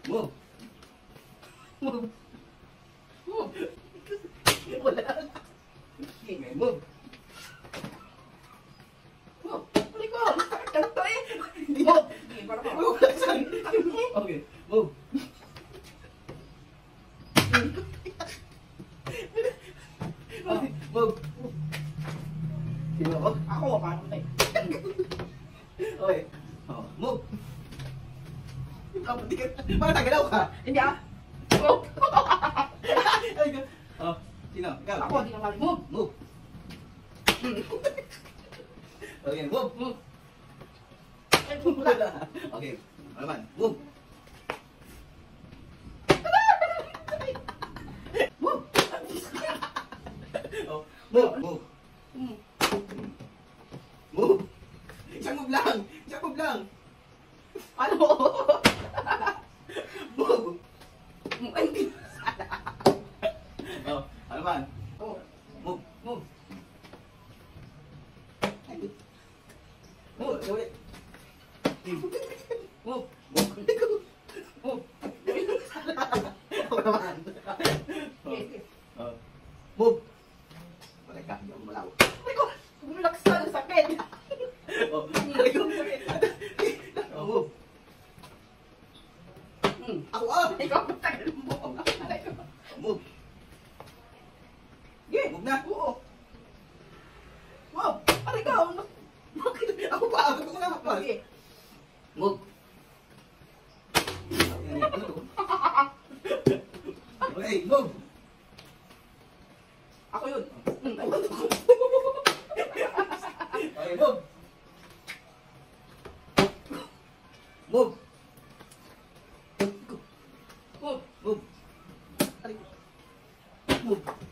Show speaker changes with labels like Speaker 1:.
Speaker 1: Move. Move. Move. Wala. Okay, move. Move. Balik ko. Ano to eh? Move. Move. Okay, move. Move. Sino ako?
Speaker 2: Ako, paano tayo?
Speaker 1: Okay. Oh, move. Kapatid ka. Bakit nagalaw ka?
Speaker 2: Hindi ah. Move.
Speaker 1: Ay, oh, sino? Ikaw.
Speaker 2: Ako, hindi naman. Move.
Speaker 1: Move. Okay, move. Move.
Speaker 2: Ay, move wala.
Speaker 1: Okay, ano man? Move. Move. Oh, move. Move.
Speaker 2: Hmm.
Speaker 1: Move. Isang move lang. Isang move lang.
Speaker 2: Ano?
Speaker 1: Move.
Speaker 2: Ay, hindi.
Speaker 1: Oh, ano man?
Speaker 2: Oh.
Speaker 1: Move. Move. Ay, move. Ulit. Move. Move. Move. Ako naman. Oh. Move. Balik ka. Hindi ako malaw.
Speaker 2: Ay ko, bumulaksa, sakit.
Speaker 1: Oh, balik ko. Oh, move. Ako ah!
Speaker 2: Ikaw, tagal mo.
Speaker 1: Move. Yeah, move na.
Speaker 2: Oo. Wow, aray ka.
Speaker 1: Bakit? Ako pa, ako ko na kapal.
Speaker 2: Sige.
Speaker 1: Move. Ano to? Okay, move.
Speaker 2: Ako yun.
Speaker 1: Okay, move. Move. Move. Move. Move.